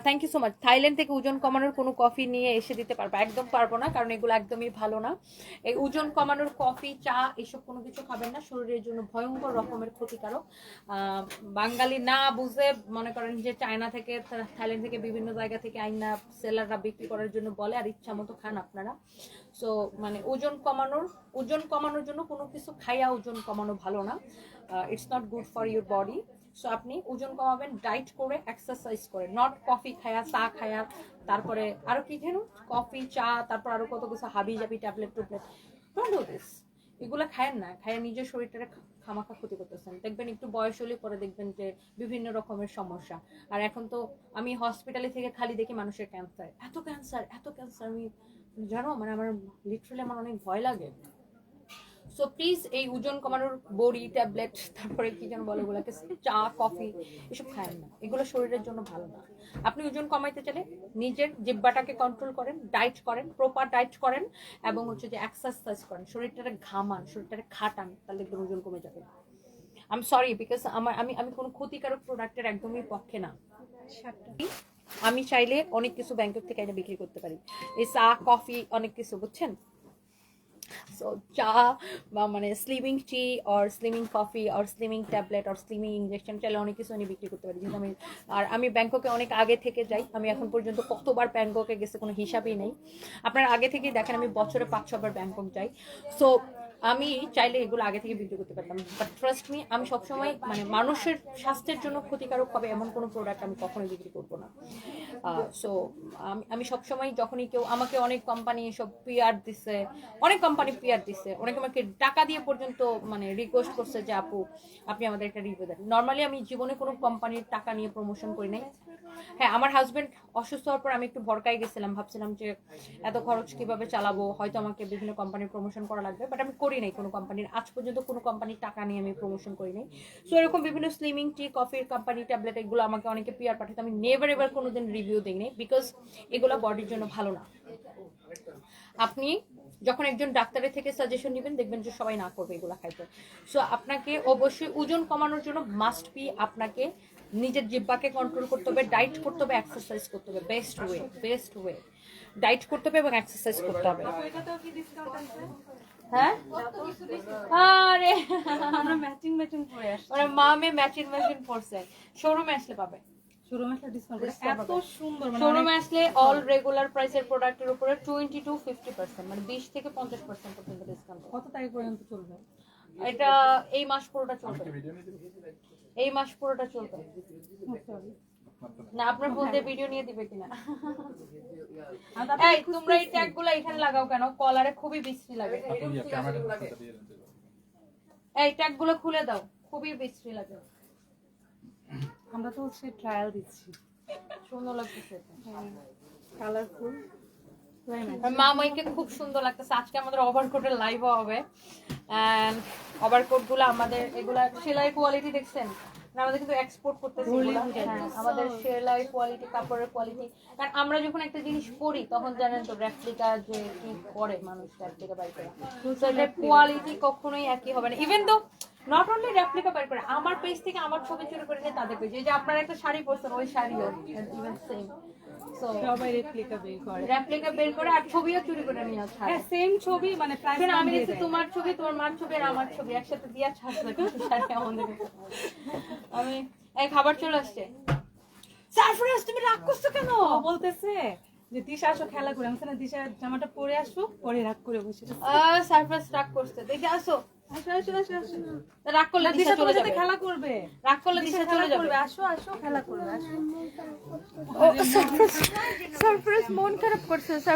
Thank you so much. Thailand থেকে ওজন কমানোর কোনো কফি নিয়ে এসে দিতে পারবো? একদম পারবো না, কারণ এগুলো একদমই ভালো না। এই ওজন কমানোর কফি, চা এসব কোনো কিছু খাবেন না, শরীরের জন্য ভয়ঙ্কর রকমের ক্ষতিকারক। বাঙালি না বুঝে মনে করেন যে চায়না থেকে, থাইল্যান্ড থেকে, বিভিন্ন জায়গা থেকে আইনা সেলাররা বিক্রি করার জন্য বলে, আর ইচ্ছা মতো খান আপনারা। সো মানে ওজন কমানোর জন্য কোনো কিছু খাইয়া ওজন কমানো ভালো না। It's not good for your body. So আপনি ওজন কমাবেন ডাইট করে, এক্সারসাইজ করে, নট কফি খায়া, চা খায়া, তারপরে আরো কি খেলো, কফি, চা, তারপর আরো কত কিছু হাবি জাবি ট্যাবলেট টুবলেট। Don't do this. এগুলা খায়েন না, খায়া নিজের শরীরটারে খামাখা ক্ষতি করতেছেন। দেখবেন একটু বয়স হলে পরে দেখবেন যে বিভিন্ন রকমের সমস্যা। আর এখন তো আমি হসপিটালে থেকে খালি দেখি মানুষের ক্যান্সার, এত ক্যান্সার, এত ক্যান্সার। আমি জানো মানে আমার লিটারালি আমার অনেক ভয় লাগে। সো প্লিজ এই ওজন কমানোর বড়ি, ট্যাবলেট, তারপরে কি যেন বলে ওগুলোকে, চা, কফি, এসব খায়েন না, এগুলো শরীরের জন্য ভালো না। আপনি ওজন কমাইতে চাইলে নিজের জিহ্বাটাকে কন্ট্রোল করেন, ডাইট করেন, প্রপার ডাইট করেন, এবং হচ্ছে যে এক্সারসাইজ করেন, শরীরটারে ঘামান, শরীরটারে খাটান, তাহলে দেখবেন ওজন কমে যাবে। আই এম সরি, বিকজ আমি কোনো ক্ষতিকারক প্রোডাক্টের একদমই পক্ষে না। আমি চাইলে অনেক কিছু ব্যাংকক থেকে এটা বিক্রি করতে পারি, এই চা, কফি, অনেক কিছু, বুঝছেন? সো চা বা মানে slimming tea or slimming coffee or slimming tablet or slimming injection চাইলে অনেক কিছু আমি বিক্রি করতে পারি। যেহেতু আমি ব্যাংককে অনেক আগে থেকে যাই, আমি এখন পর্যন্ত কতবার ব্যাংককে গেছে কোনো হিসাবই নেই। আপনার আগে থেকেই দেখেন আমি বছরে 5-6 বার ব্যাংকক যাই। সো আমি চাইলে এগুলো আগে থেকে বিক্রি করতে পারতাম, বাট ট্রাস্ট মি, আমি সবসময় মানে মানুষের স্বাস্থ্যের জন্য ক্ষতিকারক হবে এমন কোনো প্রোডাক্ট আমি কখনোই বিক্রি করবো না। সো আমি সবসময়, যখনই কেউ আমাকে, অনেক কোম্পানি এসব পিআর দিছে, অনেক কোম্পানি পিআর দিছে, অনেকে আমাকে টাকা দিয়ে পর্যন্ত মানে রিকোয়েস্ট করছে যে আপু আপনি আমাদের একটা রিভিউ দেন। নর্মালি আমি জীবনে কোনো কোম্পানির টাকা নিয়ে প্রমোশন করি নাই। হ্যাঁ, আমার হাজবেন্ড অসুস্থ হওয়ার পর আমি একটু ভরকাই গেছিলাম, ভাবছিলাম যে এত খরচ কিভাবে চালাবো, হয়তো আমাকে বিভিন্ন কোম্পানির প্রমোশন করা লাগবে, বাট আমি করি নাই কোনো কোম্পানির, আজ পর্যন্ত কোনো কোম্পানির টাকা নিয়ে আমি প্রমোশন করি নাই। সো এরকম বিভিন্ন স্লিমিং টি, কফির কোম্পানি, ট্যাবলেট, এগুলো আমাকে অনেকে পিআর পাঠাতে, আমি নেভার এভার কোনোদিন রিভিউ দিই নাই, বিকজ এগুলো বডির জন্য ভালো না। আপনি যখন একজন ডাক্তারের থেকে সাজেশন নেবেন, দেখবেন যে সবাই না করবে এগুলো খাইতে। সো আপনাকে অবশ্যই ওজন কমানোর জন্য মাস্ট বি আপনাকে নিজের জিহ্বাকে কন্ট্রোল করতে হবে, ডাইট করতে হবে, এক্সারসাইজ করতে হবে। বেস্ট ওয়ে ডাইট করতে হবে এবং এক্সারসাইজ করতে হবে। হ্যাঁ, আরে আমরা ম্যাচিং পরে আসছি। ওরা মামে ম্যাচিং পরছে, শোরুমে আসলে পাবে। শোরুমে আসলে ডিসকাউন্ট এত সুন্দর, মানে শোরুমে আসলে অল রেগুলার প্রাইসের প্রোডাক্টের উপরে 20 to 50%, মানে 20 থেকে 50% পর্যন্ত ডিসকাউন্ট। কত তারিখ পর্যন্ত চলবে এটা? এই মাস পুরোটা চলবে, এই মাস পুরোটা চলবে। না আপনার বলতে ভিডিও নিয়ে দিবে কিনা? এই তোমরা এই ট্যাগগুলো এখানে লাগাও কেন? কলারে খুবই বিশ্রী লাগে। এই ট্যাগগুলো খুলে দাও, খুবই বিশ্রী লাগে। আমরা তো হচ্ছে ট্রায়াল দিচ্ছি, সুন্দর লাগতেছে, কালারফুল। মামাইকে খুব সুন্দর লাগতেছে। আজকে আমাদের ওভারকোটের লাইভও হবে, এন্ড ওভারকোট গুলো আমাদের, এগুলা সেলাই কোয়ালিটি দেখছেন, আমাদের কিন্তু এক্সপোর্ট করতেছি এগুলা। হ্যাঁ, আমাদের সেলাই কোয়ালিটি, কাপড়ের কোয়ালিটি, কারণ আমরা যখন একটা জিনিস পরি তখন জানেন তো রেপ্লিকা যে কি করে মানুষ, রেপ্লিকা বাই করে, তো এটার কোয়ালিটি কখনোই একই হবে না। ইভেন তো নট অনলি রেপ্লিকা বের করে, আমার পেজ থেকে আমার ছবি চুরি করে নিয়ে তাদের পেজে, যে আপনারা একটা শাড়ি পরছেন ওই শাড়িও ইভেন সেম, সবাই রেপ্লিকা বের করে আর ছবিও চুরি করে নিয়ে আসে। হ্যাঁ, সেম ছবি, মানে প্রাইস আমি দেখছি তোমার ছবি, তোমার মার ছবি আর আমার ছবি একসাথে দিয়া ছাড়ছে কিছু শাড়ি আমাদের। আমি এই খাবার চলে আসছে। সারপ্রাইজ, তুমি রাগ করছো কেন? বলতেছে যে দিশা আসো খেলা করে, আমি না দিশা জামাটা পরে আসো, পরে রাগ করে বসে। সারপ্রাইজ রাগ করছে, দেখে আসো। আসো আসো আসো আসো, রাগ করলে দিশা চলে যাবে, খেলা করবে। রাগ করলে দিশা চলে যাবে। আসো আসো খেলা করবে, আসো। সারপ্রাইজ মন খারাপ করছে।